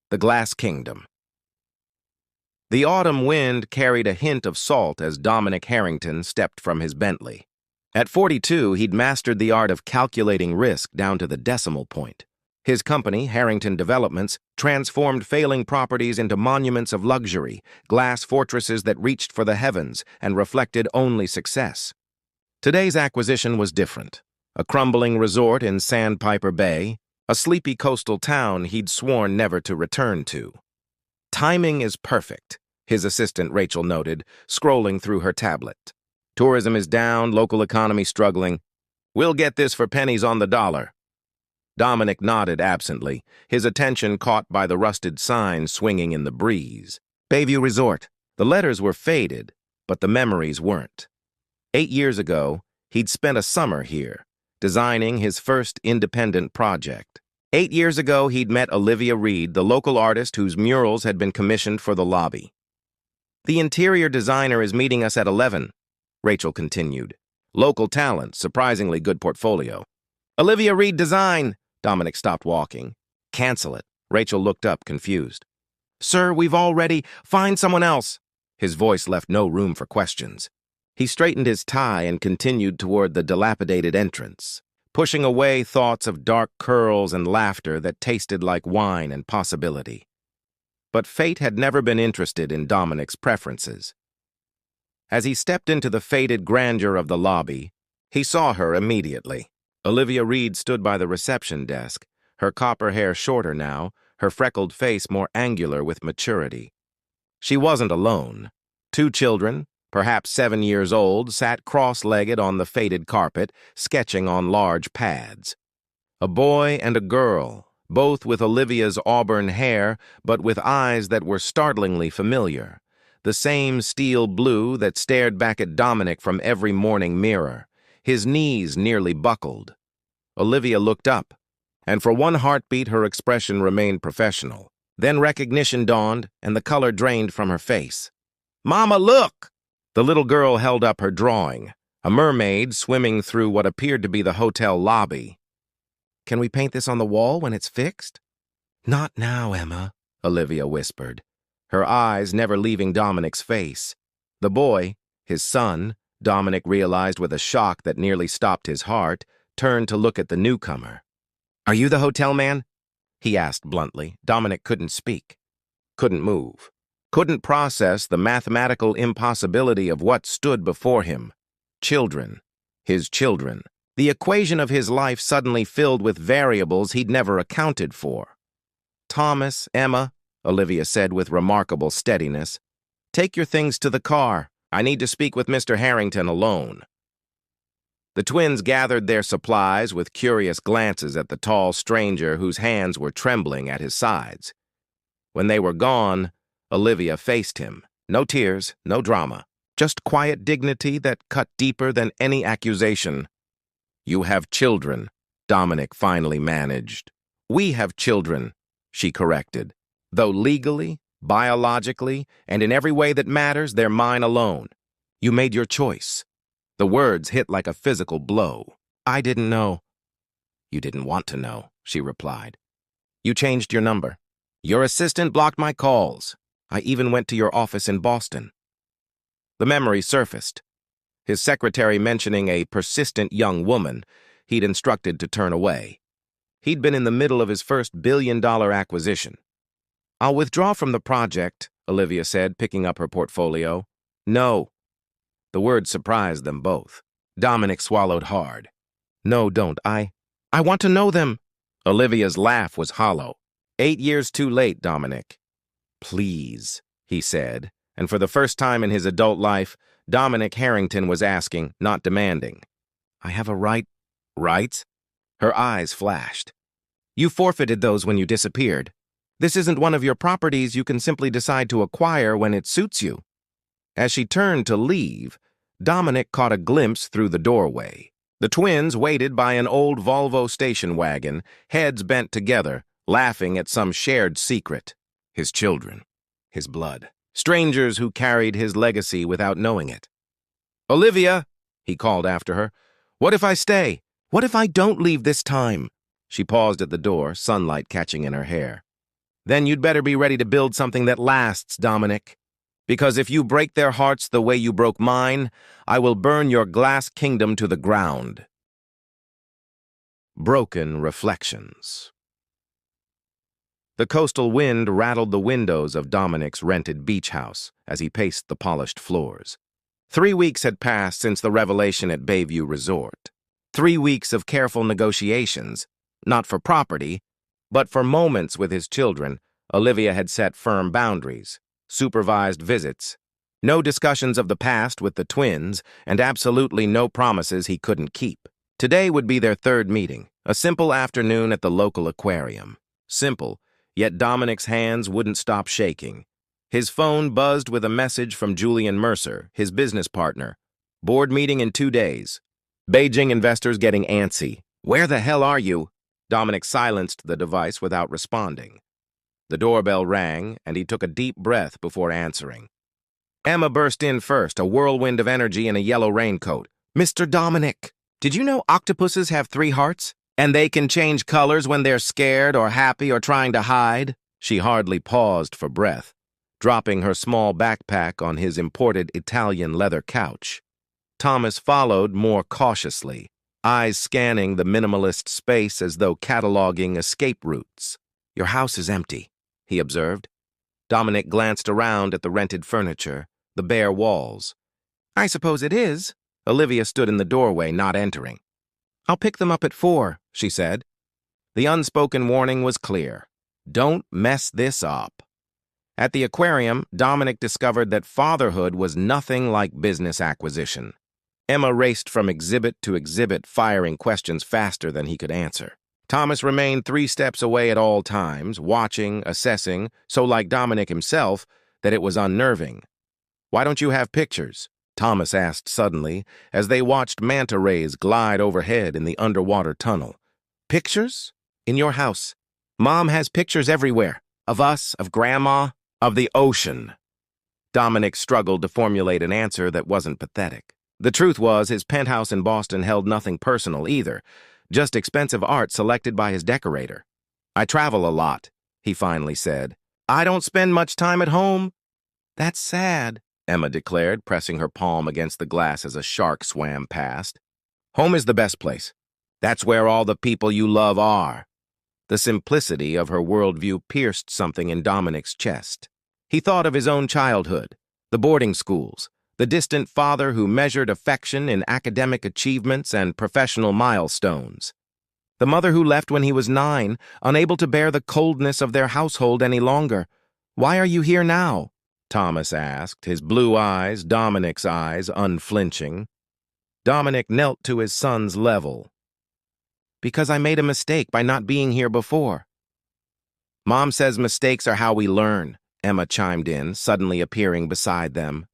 The Glass Kingdom. The autumn wind carried a hint of salt as Dominic Harrington stepped from his Bentley. At 42, he'd mastered the art of calculating risk down to the decimal point. His company, Harrington Developments, transformed failing properties into monuments of luxury, glass fortresses that reached for the heavens and reflected only success. Today's acquisition was different. A crumbling resort in Sandpiper Bay, a sleepy coastal town he'd sworn never to return to. Timing is perfect, his assistant Rachel noted, scrolling through her tablet. Tourism is down, local economy struggling. We'll get this for pennies on the dollar. Dominic nodded absently, his attention caught by the rusted sign swinging in the breeze. Bayview Resort. The letters were faded, but the memories weren't. 8 years ago, he'd spent a summer here, designing his first independent project. 8 years ago, he'd met Olivia Reed, the local artist whose murals had been commissioned for the lobby. The interior designer is meeting us at 11, Rachel continued. Local talent, surprisingly good portfolio. Olivia Reed Design! Dominic stopped walking. Cancel it. Rachel looked up, confused. Sir, we've already... Find someone else! His voice left no room for questions. He straightened his tie and continued toward the dilapidated entrance, pushing away thoughts of dark curls and laughter that tasted like wine and possibility. But fate had never been interested in Dominic's preferences. As he stepped into the faded grandeur of the lobby, he saw her immediately. Olivia Reed stood by the reception desk, her copper hair shorter now, her freckled face more angular with maturity. She wasn't alone. 2 children, perhaps 7 years old, sat cross-legged on the faded carpet, sketching on large pads. A boy and a girl, both with Olivia's auburn hair, but with eyes that were startlingly familiar. The same steel blue that stared back at Dominic from every morning mirror. His knees nearly buckled. Olivia looked up, and for one heartbeat her expression remained professional. Then recognition dawned, and the color drained from her face. "Mama, look!" The little girl held up her drawing, a mermaid swimming through what appeared to be the hotel lobby. "Can we paint this on the wall when it's fixed?" "Not now, Emma," Olivia whispered, her eyes never leaving Dominic's face. The boy, his son, Dominic realized with a shock that nearly stopped his heart, turned to look at the newcomer. "Are you the hotel man?" he asked bluntly. Dominic couldn't speak, couldn't move, couldn't process the mathematical impossibility of what stood before him. Children, his children. The equation of his life suddenly filled with variables he'd never accounted for. "Thomas, Emma," Olivia said with remarkable steadiness, "take your things to the car. I need to speak with Mr. Harrington alone." The twins gathered their supplies with curious glances at the tall stranger whose hands were trembling at his sides. When they were gone, Olivia faced him. No tears, no drama, just quiet dignity that cut deeper than any accusation. "You have children," Dominic finally managed. "We have children," she corrected. "Though legally, biologically, and in every way that matters, they're mine alone. You made your choice." The words hit like a physical blow. "I didn't know." "You didn't want to know," she replied. "You changed your number. Your assistant blocked my calls. I even went to your office in Boston." The memory surfaced. His secretary mentioning a persistent young woman he'd instructed to turn away. He'd been in the middle of his first billion-dollar acquisition. "I'll withdraw from the project," Olivia said, picking up her portfolio. "No." The word surprised them both. Dominic swallowed hard. "No, don't. I want to know them." Olivia's laugh was hollow. 8 years too late, Dominic." "Please," he said, and for the first time in his adult life, Dominic Harrington was asking, not demanding. "I have a right." "Rights?" Her eyes flashed. "You forfeited those when you disappeared. This isn't one of your properties you can simply decide to acquire when it suits you." As she turned to leave, Dominic caught a glimpse through the doorway. The twins waited by an old Volvo station wagon, heads bent together, laughing at some shared secret. His children, his blood, strangers who carried his legacy without knowing it. "Olivia," he called after her, "what if I stay? What if I don't leave this time?" She paused at the door, sunlight catching in her hair. Then you'd better be ready to build something that lasts, Dominic. Because if you break their hearts the way you broke mine, I will burn your glass kingdom to the ground. Broken Reflections. The coastal wind rattled the windows of Dominic's rented beach house as he paced the polished floors. 3 weeks had passed since the revelation at Bayview Resort. 3 weeks of careful negotiations, not for property, but for moments with his children. Olivia had set firm boundaries, supervised visits, no discussions of the past with the twins, and absolutely no promises he couldn't keep. Today would be their third meeting, a simple afternoon at the local aquarium. Simple, yet Dominic's hands wouldn't stop shaking. His phone buzzed with a message from Julian Mercer, his business partner. Board meeting in 2 days. Beijing investors getting antsy. Where the hell are you? Dominic silenced the device without responding. The doorbell rang, and he took a deep breath before answering. Emma burst in first, a whirlwind of energy in a yellow raincoat. Mr. Dominic, did you know octopuses have 3 hearts? And they can change colors when they're scared or happy or trying to hide? She hardly paused for breath, dropping her small backpack on his imported Italian leather couch. Thomas followed more cautiously, eyes scanning the minimalist space as though cataloging escape routes. Your house is empty, he observed. Dominic glanced around at the rented furniture, the bare walls. I suppose it is. Olivia stood in the doorway, not entering. I'll pick them up at 4, she said. The unspoken warning was clear. Don't mess this up. At the aquarium, Dominic discovered that fatherhood was nothing like business acquisition. Emma raced from exhibit to exhibit, firing questions faster than he could answer. Thomas remained 3 steps away at all times, watching, assessing, so like Dominic himself that it was unnerving. Why don't you have pictures? Thomas asked suddenly as they watched manta rays glide overhead in the underwater tunnel. Pictures? In your house. Mom has pictures everywhere. Of us, of Grandma, of the ocean. Dominic struggled to formulate an answer that wasn't pathetic. The truth was, his penthouse in Boston held nothing personal either, just expensive art selected by his decorator. I travel a lot, he finally said. I don't spend much time at home. That's sad, Emma declared, pressing her palm against the glass as a shark swam past. Home is the best place. That's where all the people you love are. The simplicity of her worldview pierced something in Dominic's chest. He thought of his own childhood, the boarding schools, the distant father who measured affection in academic achievements and professional milestones. The mother who left when he was 9, unable to bear the coldness of their household any longer. Why are you here now? Thomas asked, his blue eyes, Dominic's eyes, unflinching. Dominic knelt to his son's level. Because I made a mistake by not being here before. Mom says mistakes are how we learn, Emma chimed in, suddenly appearing beside them.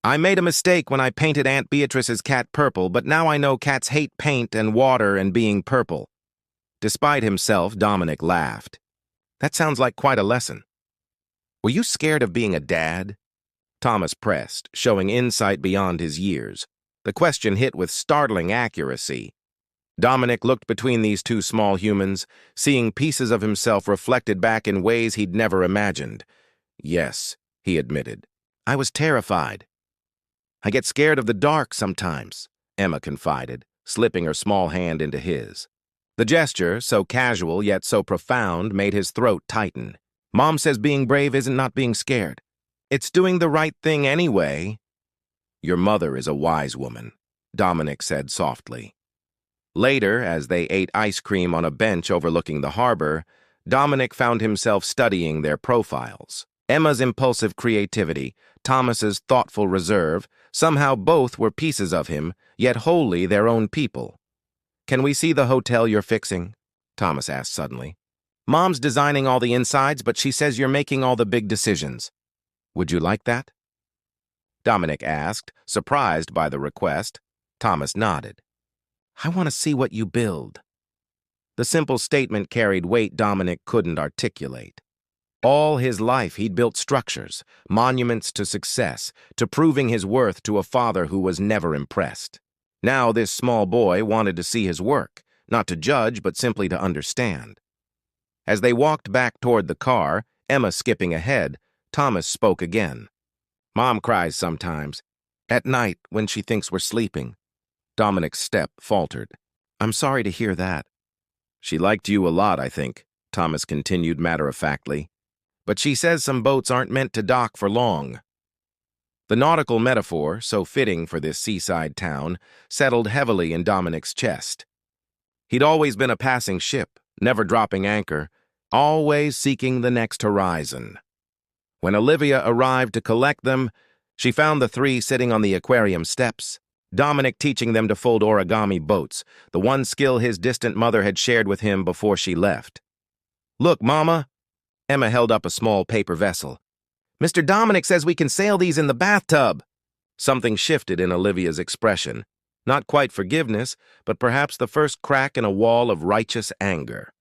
I made a mistake when I painted Aunt Beatrice's cat purple, but now I know cats hate paint and water and being purple. Despite himself, Dominic laughed. That sounds like quite a lesson. Were you scared of being a dad? Thomas pressed, showing insight beyond his years. The question hit with startling accuracy. Dominic looked between these 2 small humans, seeing pieces of himself reflected back in ways he'd never imagined. Yes, he admitted. I was terrified. I get scared of the dark sometimes, Emma confided, slipping her small hand into his. The gesture, so casual yet so profound, made his throat tighten. Mom says being brave isn't not being scared. It's doing the right thing anyway. Your mother is a wise woman, Dominic said softly. Later, as they ate ice cream on a bench overlooking the harbor, Dominic found himself studying their profiles. Emma's impulsive creativity, Thomas's thoughtful reserve, somehow both were pieces of him, yet wholly their own people. Can we see the hotel you're fixing? Thomas asked suddenly. Mom's designing all the insides, but she says you're making all the big decisions. Would you like that? Dominic asked, surprised by the request. Thomas nodded. I want to see what you build. The simple statement carried weight Dominic couldn't articulate. All his life he'd built structures, monuments to success, to proving his worth to a father who was never impressed. Now this small boy wanted to see his work, not to judge but simply to understand. As they walked back toward the car, Emma skipping ahead, Thomas spoke again. Mom cries sometimes. At night, when she thinks we're sleeping. Dominic's step faltered. I'm sorry to hear that. She liked you a lot, I think, Thomas continued matter-of-factly. But she says some boats aren't meant to dock for long. The nautical metaphor, so fitting for this seaside town, settled heavily in Dominic's chest. He'd always been a passing ship, never dropping anchor, always seeking the next horizon. When Olivia arrived to collect them, she found the three sitting on the aquarium steps, Dominic teaching them to fold origami boats, the one skill his distant mother had shared with him before she left. Look, Mama. Emma held up a small paper vessel. Mr. Dominic says we can sail these in the bathtub. Something shifted in Olivia's expression. Not quite forgiveness, but perhaps the first crack in a wall of righteous anger.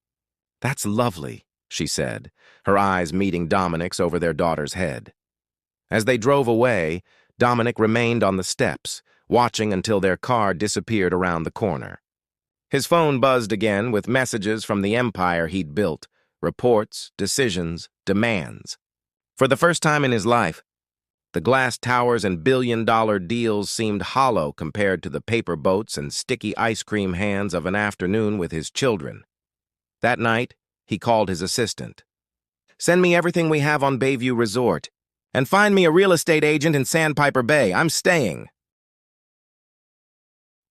That's lovely, she said, her eyes meeting Dominic's over their daughter's head. As they drove away, Dominic remained on the steps, watching until their car disappeared around the corner. His phone buzzed again with messages from the empire he'd built, reports, decisions, demands. For the first time in his life, the glass towers and billion-dollar deals seemed hollow compared to the paper boats and sticky ice cream hands of an afternoon with his children. That night, he called his assistant. Send me everything we have on Bayview Resort, and find me a real estate agent in Sandpiper Bay. I'm staying.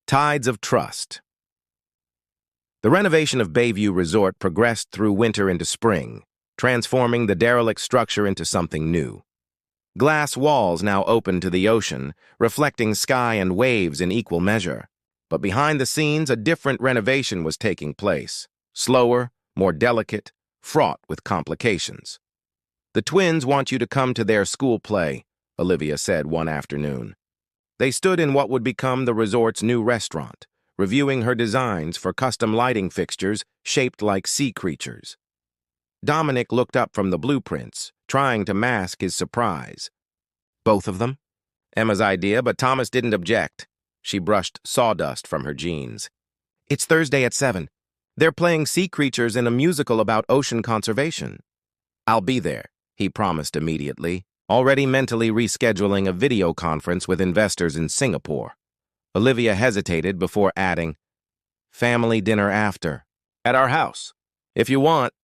Tides of Trust. The renovation of Bayview Resort progressed through winter into spring, transforming the derelict structure into something new. Glass walls now open to the ocean, reflecting sky and waves in equal measure. But behind the scenes, a different renovation was taking place. Slower, more delicate, fraught with complications. The twins want you to come to their school play, Olivia said one afternoon. They stood in what would become the resort's new restaurant, reviewing her designs for custom lighting fixtures shaped like sea creatures. Dominic looked up from the blueprints, trying to mask his surprise. Both of them? Emma's idea, but Thomas didn't object. She brushed sawdust from her jeans. It's Thursday at 7. They're playing sea creatures in a musical about ocean conservation. I'll be there, he promised immediately, already mentally rescheduling a video conference with investors in Singapore. Olivia hesitated before adding, family dinner after. At our house. If you want.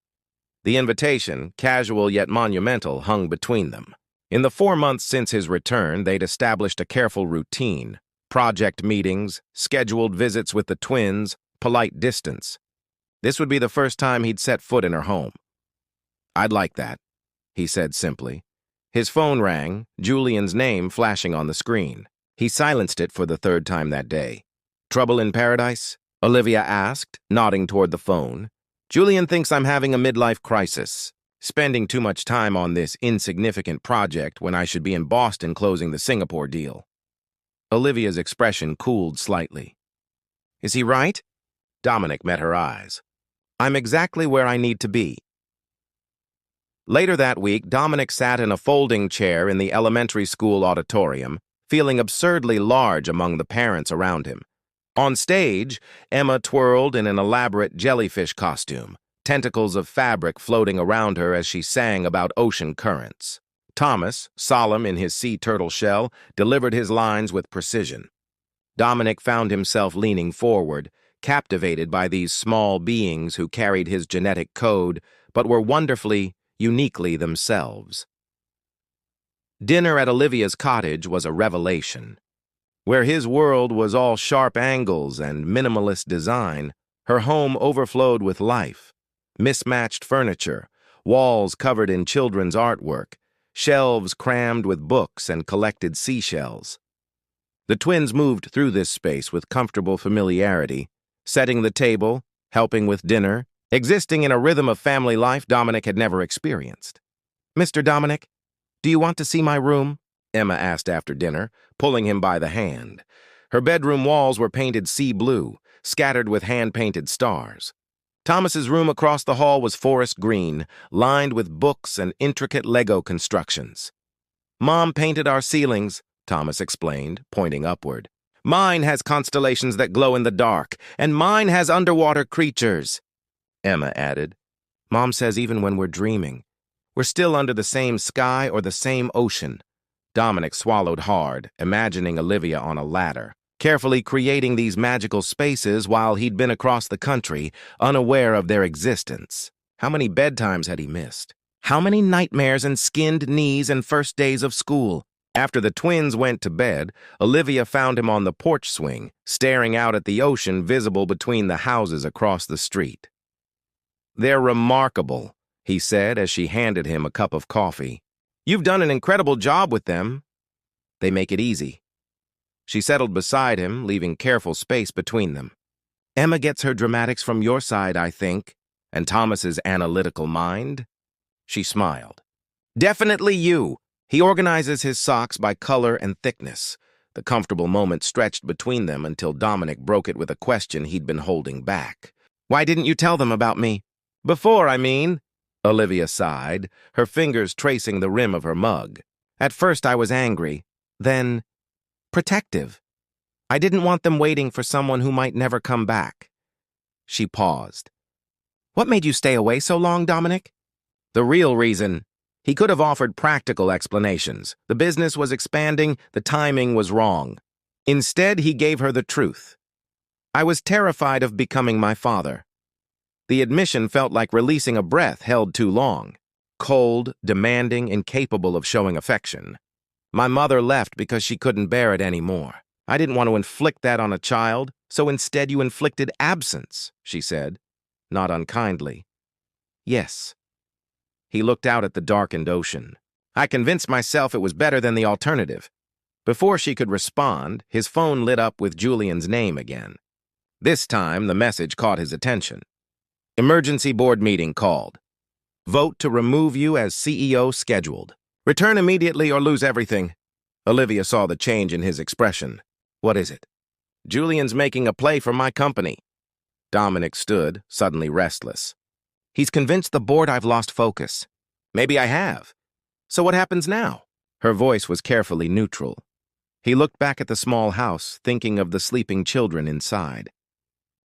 The invitation, casual yet monumental, hung between them. In the 4 months since his return, they'd established a careful routine. Project meetings, scheduled visits with the twins, polite distance. This would be the first time he'd set foot in her home. I'd like that, he said simply. His phone rang, Julian's name flashing on the screen. He silenced it for the third time that day. Trouble in paradise? Olivia asked, nodding toward the phone. Julian thinks I'm having a midlife crisis, spending too much time on this insignificant project when I should be in Boston closing the Singapore deal. Olivia's expression cooled slightly. Is he right? Dominic met her eyes. I'm exactly where I need to be. Later that week, Dominic sat in a folding chair in the elementary school auditorium, feeling absurdly large among the parents around him. On stage, Emma twirled in an elaborate jellyfish costume, tentacles of fabric floating around her as she sang about ocean currents. Thomas, solemn in his sea turtle shell, delivered his lines with precision. Dominic found himself leaning forward, captivated by these small beings who carried his genetic code, but were wonderfully, uniquely themselves. Dinner at Olivia's cottage was a revelation. Where his world was all sharp angles and minimalist design, her home overflowed with life. Mismatched furniture, walls covered in children's artwork, shelves crammed with books and collected seashells. The twins moved through this space with comfortable familiarity, setting the table, helping with dinner, existing in a rhythm of family life Dominic had never experienced. Mr. Dominic, do you want to see my room? Emma asked after dinner, pulling him by the hand. Her bedroom walls were painted sea blue, scattered with hand-painted stars. Thomas's room across the hall was forest green, lined with books and intricate Lego constructions. Mom painted our ceilings, Thomas explained, pointing upward. Mine has constellations that glow in the dark, and mine has underwater creatures, Emma added. Mom says even when we're dreaming, we're still under the same sky or the same ocean. Dominic swallowed hard, imagining Olivia on a ladder, carefully creating these magical spaces while he'd been across the country, unaware of their existence. How many bedtimes had he missed? How many nightmares and skinned knees and first days of school? After the twins went to bed, Olivia found him on the porch swing, staring out at the ocean visible between the houses across the street. "They're remarkable," he said as she handed him a cup of coffee. "You've done an incredible job with them. They make it easy." She settled beside him, leaving careful space between them. "Emma gets her dramatics from your side, I think, and Thomas's analytical mind." She smiled. "Definitely you. He organizes his socks by color and thickness." The comfortable moment stretched between them until Dominic broke it with a question he'd been holding back. "Why didn't you tell them about me? Before, I mean." Olivia sighed, her fingers tracing the rim of her mug. "At first I was angry, then protective. I didn't want them waiting for someone who might never come back." She paused. "What made you stay away so long, Dominic?" "The real reason. He could have offered practical explanations. The business was expanding, the timing was wrong. Instead, he gave her the truth. I was terrified of becoming my father." The admission felt like releasing a breath held too long. Cold, demanding, incapable of showing affection. "My mother left because she couldn't bear it anymore. I didn't want to inflict that on a child, so instead you inflicted absence," she said, not unkindly. "Yes." He looked out at the darkened ocean. "I convinced myself it was better than the alternative." Before she could respond, his phone lit up with Julian's name again. This time, the message caught his attention. "Emergency board meeting called. Vote to remove you as CEO scheduled. Return immediately or lose everything." Olivia saw the change in his expression. "What is it?" "Julian's making a play for my company." Dominic stood, suddenly restless. "He's convinced the board I've lost focus." "Maybe I have. So what happens now?" Her voice was carefully neutral. He looked back at the small house, thinking of the sleeping children inside.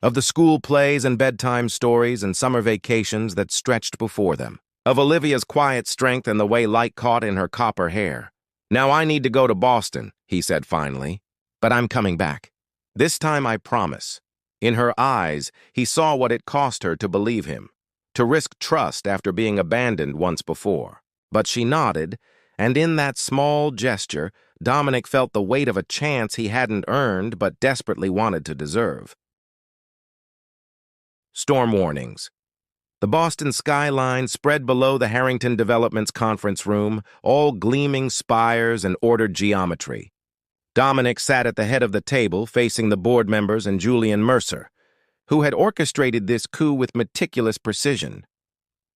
Of the school plays and bedtime stories and summer vacations that stretched before them. Of Olivia's quiet strength and the way light caught in her copper hair. "Now I need to go to Boston," he said finally. "But I'm coming back. This time I promise." In her eyes, he saw what it cost her to believe him, to risk trust after being abandoned once before. But she nodded, and in that small gesture, Dominic felt the weight of a chance he hadn't earned but desperately wanted to deserve. Storm warnings. The Boston skyline spread below the Harrington Development's conference room, all gleaming spires and ordered geometry. Dominic sat at the head of the table, facing the board members and Julian Mercer, who had orchestrated this coup with meticulous precision.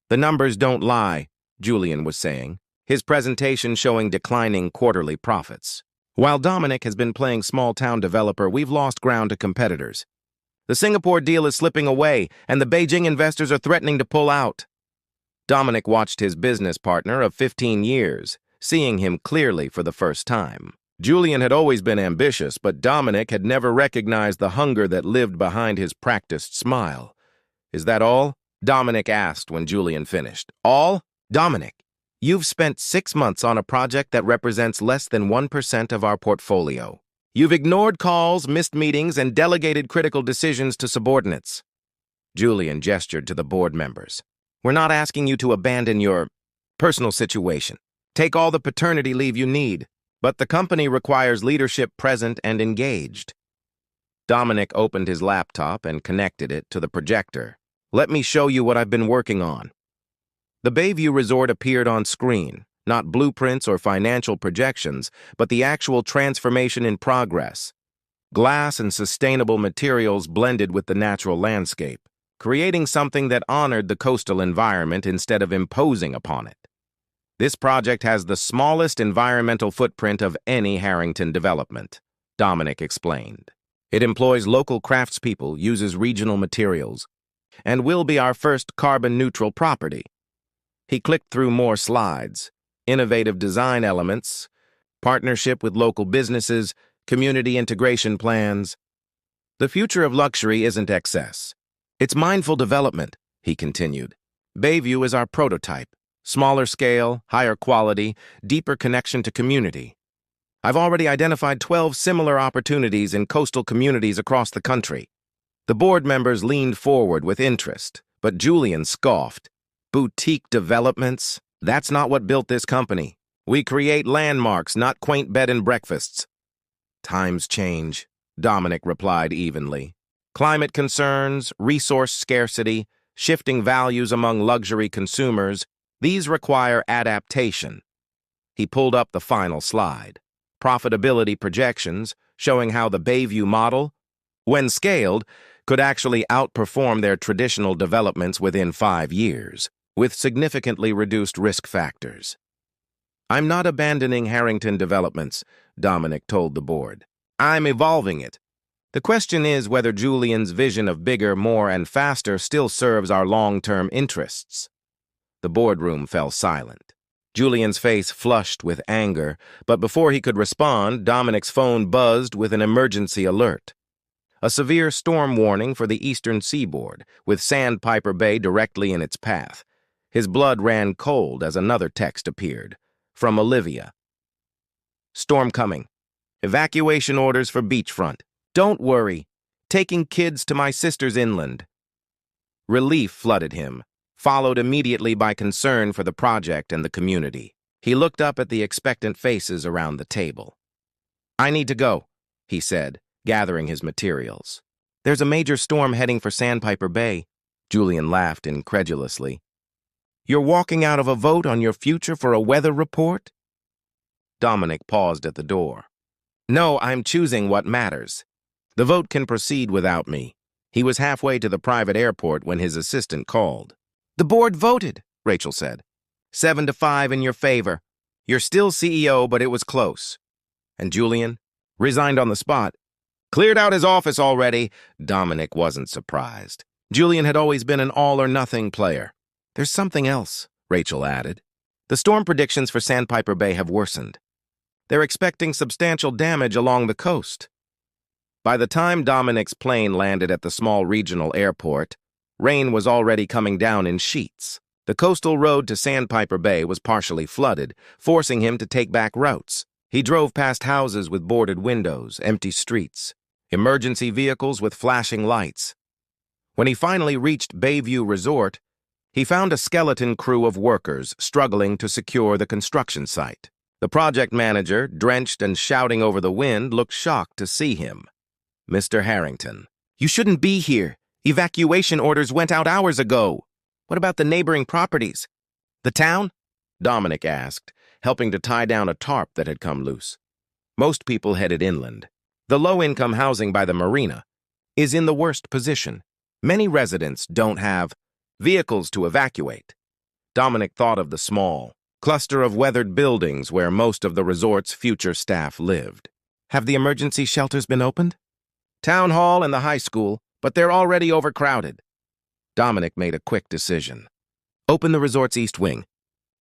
"The numbers don't lie," Julian was saying, his presentation showing declining quarterly profits. "While Dominic has been playing small-town developer, we've lost ground to competitors. The Singapore deal is slipping away, and the Beijing investors are threatening to pull out." Dominic watched his business partner of 15 years, seeing him clearly for the first time. Julian had always been ambitious, but Dominic had never recognized the hunger that lived behind his practiced smile. "Is that all?" Dominic asked when Julian finished. "All? Dominic, you've spent 6 months on a project that represents less than 1% of our portfolio. You've ignored calls, missed meetings, and delegated critical decisions to subordinates." Julian gestured to the board members. "We're not asking you to abandon your personal situation. Take all the paternity leave you need, but the company requires leadership present and engaged." Dominic opened his laptop and connected it to the projector. "Let me show you what I've been working on." The Bayview Resort appeared on screen. Not blueprints or financial projections, but the actual transformation in progress. Glass and sustainable materials blended with the natural landscape, creating something that honored the coastal environment instead of imposing upon it. "This project has the smallest environmental footprint of any Harrington development," Dominic explained. "It employs local craftspeople, uses regional materials, and will be our first carbon-neutral property." He clicked through more slides. Innovative design elements, partnership with local businesses, community integration plans. "The future of luxury isn't excess. It's mindful development," he continued. Bayview is our prototype. Smaller scale, higher quality, deeper connection to community. I've already identified 12 similar opportunities in coastal communities across the country. The board members leaned forward with interest, but Julian scoffed. Boutique developments? That's not what built this company. We create landmarks, not quaint bed and breakfasts. Times change, Dominic replied evenly. Climate concerns, resource scarcity, shifting values among luxury consumers, these require adaptation. He pulled up the final slide. Profitability projections showing how the Bayview model, when scaled, could actually outperform their traditional developments within 5 years, with significantly reduced risk factors. I'm not abandoning Harrington Developments, Dominic told the board. I'm evolving it. The question is whether Julian's vision of bigger, more, and faster still serves our long-term interests. The boardroom fell silent. Julian's face flushed with anger, but before he could respond, Dominic's phone buzzed with an emergency alert. A severe storm warning for the eastern seaboard, with Sandpiper Bay directly in its path. His blood ran cold as another text appeared, from Olivia. Storm coming. Evacuation orders for beachfront. Don't worry. Taking kids to my sister's inland. Relief flooded him, followed immediately by concern for the project and the community. He looked up at the expectant faces around the table. I need to go, he said, gathering his materials. There's a major storm heading for Sandpiper Bay. Julian laughed incredulously. You're walking out of a vote on your future for a weather report? Dominic paused at the door. No, I'm choosing what matters. The vote can proceed without me. He was halfway to the private airport when his assistant called. The board voted, Rachel said. 7-5 in your favor. You're still CEO, but it was close. And Julian? Resigned on the spot. Cleared out his office already. Dominic wasn't surprised. Julian had always been an all-or-nothing player. There's something else, Rachel added. The storm predictions for Sandpiper Bay have worsened. They're expecting substantial damage along the coast. By the time Dominic's plane landed at the small regional airport, rain was already coming down in sheets. The coastal road to Sandpiper Bay was partially flooded, forcing him to take back routes. He drove past houses with boarded windows, empty streets, emergency vehicles with flashing lights. When he finally reached Bayview Resort, he found a skeleton crew of workers struggling to secure the construction site. The project manager, drenched and shouting over the wind, looked shocked to see him. Mr. Harrington. You shouldn't be here. Evacuation orders went out hours ago. What about the neighboring properties? The town? Dominic asked, helping to tie down a tarp that had come loose. Most people headed inland. The low-income housing by the marina is in the worst position. Many residents don't have vehicles to evacuate. Dominic thought of the small cluster of weathered buildings where most of the resort's future staff lived. Have the emergency shelters been opened? Town hall and the high school, but they're already overcrowded. Dominic made a quick decision. Open the resort's east wing.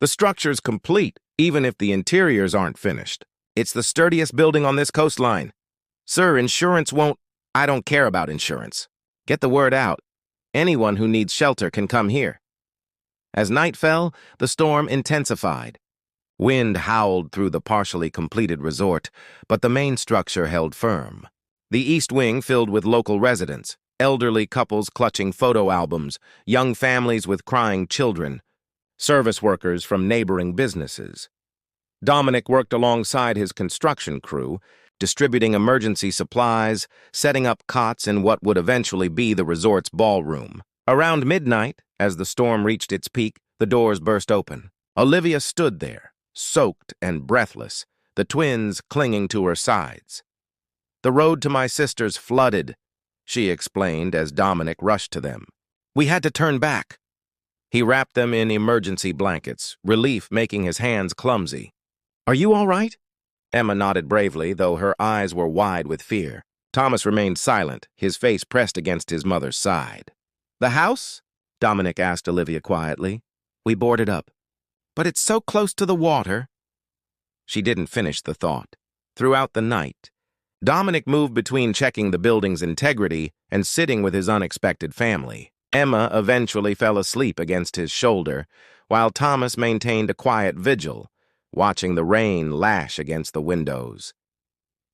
The structure's complete, even if the interiors aren't finished. It's the sturdiest building on this coastline. Sir, insurance won't... I don't care about insurance. Get the word out. Anyone who needs shelter can come here. As night fell, the storm intensified. Wind howled through the partially completed resort, but the main structure held firm. The east wing filled with local residents, elderly couples clutching photo albums, young families with crying children, service workers from neighboring businesses. Dominic worked alongside his construction crew, distributing emergency supplies, setting up cots in what would eventually be the resort's ballroom. Around midnight, as the storm reached its peak, the doors burst open. Olivia stood there, soaked and breathless, the twins clinging to her sides. The road to my sister's flooded, she explained as Dominic rushed to them. We had to turn back. He wrapped them in emergency blankets, relief making his hands clumsy. Are you all right? Emma nodded bravely, though her eyes were wide with fear. Thomas remained silent, his face pressed against his mother's side. The house? Dominic asked Olivia quietly. We boarded up. But it's so close to the water. She didn't finish the thought. Throughout the night, Dominic moved between checking the building's integrity and sitting with his unexpected family. Emma eventually fell asleep against his shoulder, while Thomas maintained a quiet vigil, watching the rain lash against the windows.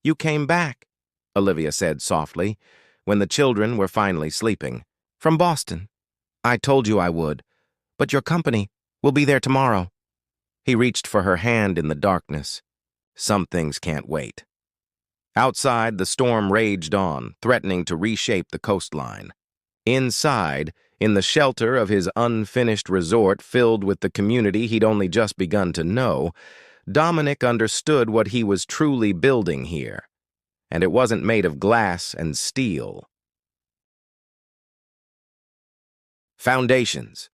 "You came back," Olivia said softly, when the children were finally sleeping. "From Boston. I told you I would, but your company will be there tomorrow." He reached for her hand in the darkness. Some things can't wait. Outside, the storm raged on, threatening to reshape the coastline. Inside, in the shelter of his unfinished resort filled with the community he'd only just begun to know, Dominic understood what he was truly building here. And it wasn't made of glass and steel. Foundations.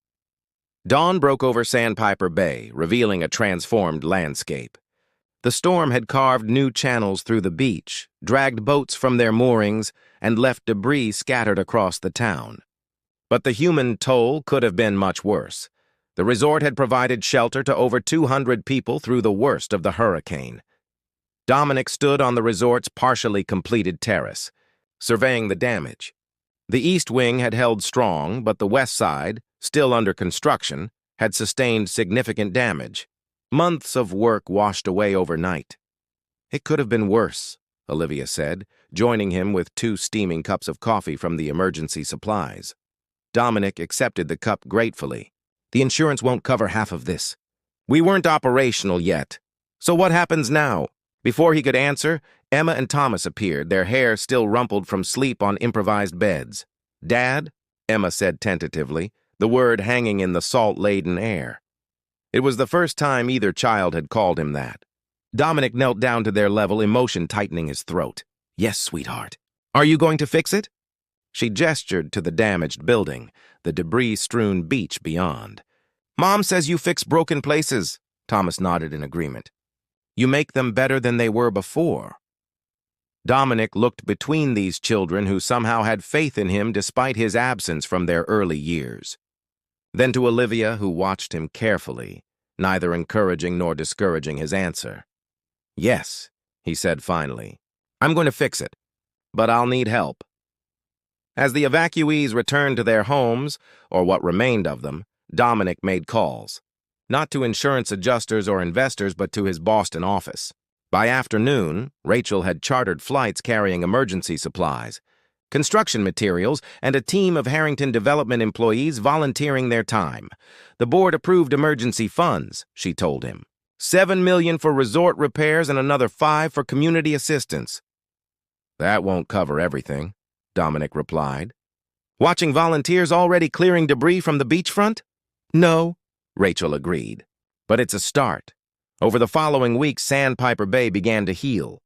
Dawn broke over Sandpiper Bay, revealing a transformed landscape. The storm had carved new channels through the beach, dragged boats from their moorings, and left debris scattered across the town. But the human toll could have been much worse. The resort had provided shelter to over 200 people through the worst of the hurricane. Dominic stood on the resort's partially completed terrace, surveying the damage. The east wing had held strong, but the west side, still under construction, had sustained significant damage. Months of work washed away overnight. "It could have been worse," Olivia said, joining him with 2 steaming cups of coffee from the emergency supplies. Dominic accepted the cup gratefully. "The insurance won't cover half of this." "We weren't operational yet. So what happens now?" Before he could answer, Emma and Thomas appeared, their hair still rumpled from sleep on improvised beds. "Dad?" Emma said tentatively, the word hanging in the salt-laden air. It was the first time either child had called him that. Dominic knelt down to their level, emotion tightening his throat. "Yes, sweetheart. Are you going to fix it?" She gestured to the damaged building, the debris-strewn beach beyond. "Mom says you fix broken places." Thomas nodded in agreement. "You make them better than they were before." Dominic looked between these children who somehow had faith in him despite his absence from their early years. Then to Olivia, who watched him carefully, neither encouraging nor discouraging his answer. "Yes," he said finally. "I'm going to fix it, but I'll need help." As the evacuees returned to their homes, or what remained of them, Dominic made calls. Not to insurance adjusters or investors, but to his Boston office. By afternoon, Rachel had chartered flights carrying emergency supplies, construction materials, and a team of Harrington Development employees volunteering their time. The board approved emergency funds, she told him. $7 million for resort repairs and another $5 million for community assistance. "That won't cover everything," Dominic replied. "Watching volunteers already clearing debris from the beachfront?" "No," Rachel agreed. "But it's a start." Over the following week, Sandpiper Bay began to heal.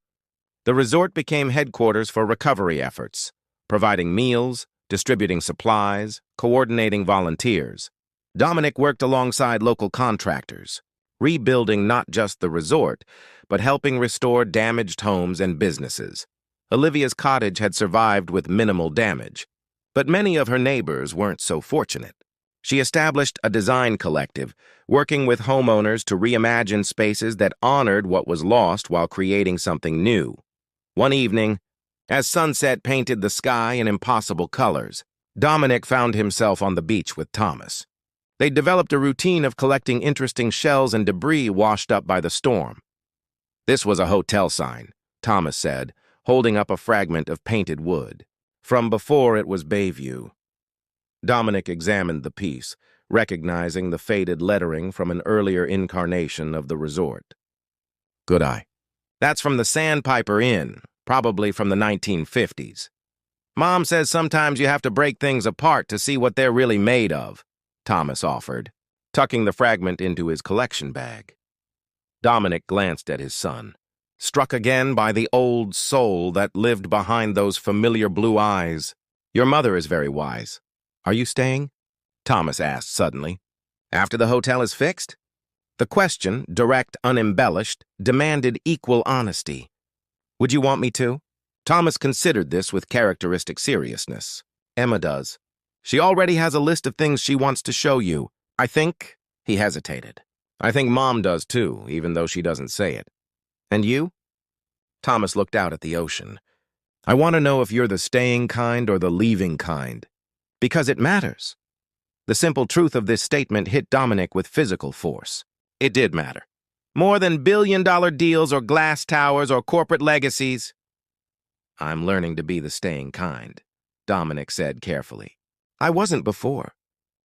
The resort became headquarters for recovery efforts, providing meals, distributing supplies, coordinating volunteers. Dominic worked alongside local contractors, rebuilding not just the resort, but helping restore damaged homes and businesses. Olivia's cottage had survived with minimal damage, but many of her neighbors weren't so fortunate. She established a design collective, working with homeowners to reimagine spaces that honored what was lost while creating something new. One evening, as sunset painted the sky in impossible colors, Dominic found himself on the beach with Thomas. They'd developed a routine of collecting interesting shells and debris washed up by the storm. "This was a hotel sign," Thomas said, holding up a fragment of painted wood. "From before it was Bayview." Dominic examined the piece, recognizing the faded lettering from an earlier incarnation of the resort. "Good eye. That's from the Sandpiper Inn, probably from the 1950s. Mom says sometimes you have to break things apart to see what they're really made of," Thomas offered, tucking the fragment into his collection bag. Dominic glanced at his son, struck again by the old soul that lived behind those familiar blue eyes. "Your mother is very wise. Are you staying?" Thomas asked suddenly. "After the hotel is fixed?" The question, direct, unembellished, demanded equal honesty. "Would you want me to?" Thomas considered this with characteristic seriousness. "Emma does. She already has a list of things she wants to show you. I think," he hesitated, "I think Mom does too, even though she doesn't say it. And you?" Thomas looked out at the ocean. "I want to know if you're the staying kind or the leaving kind." Because it matters. The simple truth of this statement hit Dominic with physical force. It did matter. More than billion-dollar deals or glass towers or corporate legacies. I'm learning to be the staying kind, Dominic said carefully. I wasn't before.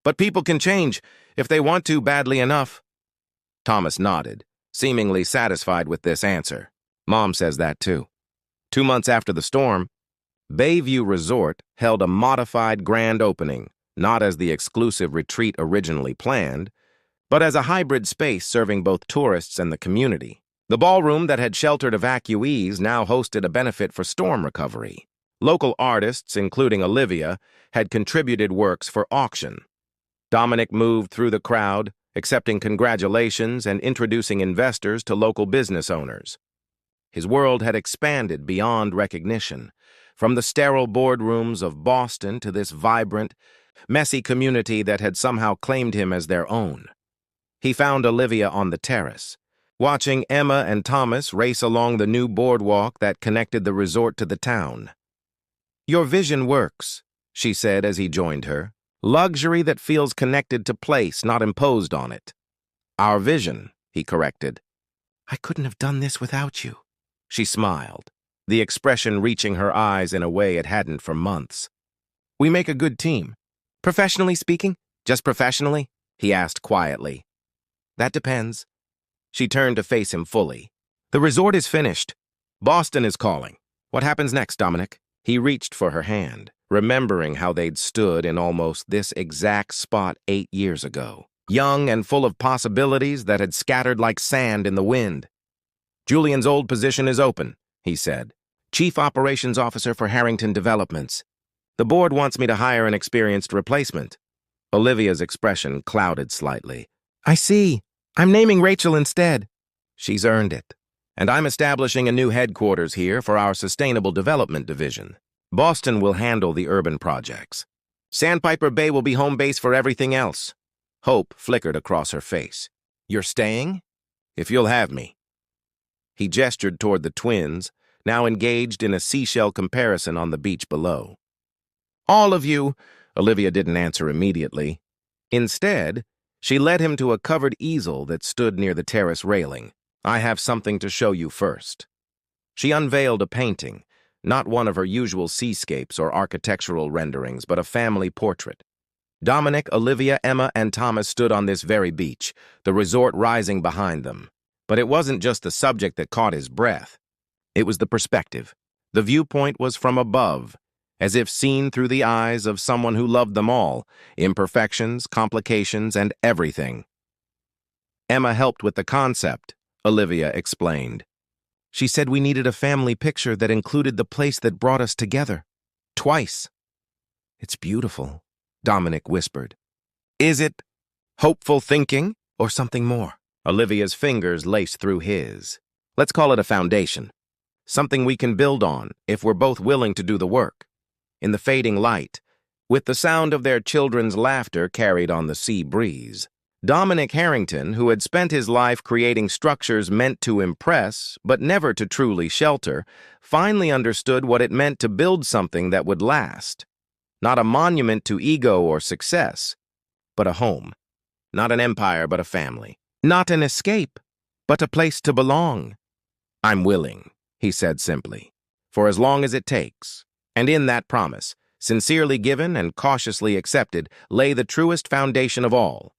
But people can change if they want to badly enough. Thomas nodded, seemingly satisfied with this answer. Mom says that too. 2 months after the storm, Bayview Resort held a modified grand opening, not as the exclusive retreat originally planned, but as a hybrid space serving both tourists and the community. The ballroom that had sheltered evacuees now hosted a benefit for storm recovery. Local artists, including Olivia, had contributed works for auction. Dominic moved through the crowd, accepting congratulations and introducing investors to local business owners. His world had expanded beyond recognition, from the sterile boardrooms of Boston to this vibrant, messy community that had somehow claimed him as their own. He found Olivia on the terrace, watching Emma and Thomas race along the new boardwalk that connected the resort to the town. "Your vision works," she said as he joined her. "Luxury that feels connected to place, not imposed on it." "Our vision," he corrected. "I couldn't have done this without you," she smiled, the expression reaching her eyes in a way it hadn't for months. "We make a good team." "Professionally speaking? Just professionally?" he asked quietly. "That depends." She turned to face him fully. "The resort is finished. Boston is calling. What happens next, Dominic?" He reached for her hand, remembering how they'd stood in almost this exact spot 8 years ago, young and full of possibilities that had scattered like sand in the wind. "Julian's old position is open," he said. "Chief Operations Officer for Harrington Developments. The board wants me to hire an experienced replacement." Olivia's expression clouded slightly. "I see. I'm naming Rachel instead." "She's earned it. And I'm establishing a new headquarters here for our Sustainable Development Division. Boston will handle the urban projects. Sandpiper Bay will be home base for everything else." Hope flickered across her face. "You're staying? If you'll have me." He gestured toward the twins, now engaged in a seashell comparison on the beach below. "All of you," Olivia didn't answer immediately. Instead, she led him to a covered easel that stood near the terrace railing. "I have something to show you first." She unveiled a painting, not one of her usual seascapes or architectural renderings, but a family portrait. Dominic, Olivia, Emma, and Thomas stood on this very beach, the resort rising behind them. But it wasn't just the subject that caught his breath. It was the perspective. The viewpoint was from above, as if seen through the eyes of someone who loved them all, imperfections, complications, and everything. Emma helped with the concept, Olivia explained. "She said we needed a family picture that included the place that brought us together. Twice." "It's beautiful," Dominic whispered. "Is it hopeful thinking or something more?" Olivia's fingers laced through his. "Let's call it a foundation. Something we can build on if we're both willing to do the work." In the fading light, with the sound of their children's laughter carried on the sea breeze, Dominic Harrington, who had spent his life creating structures meant to impress but never to truly shelter, finally understood what it meant to build something that would last. Not a monument to ego or success, but a home. Not an empire, but a family. Not an escape, but a place to belong. "I'm willing," he said simply, "for as long as it takes." And in that promise, sincerely given and cautiously accepted, lay the truest foundation of all,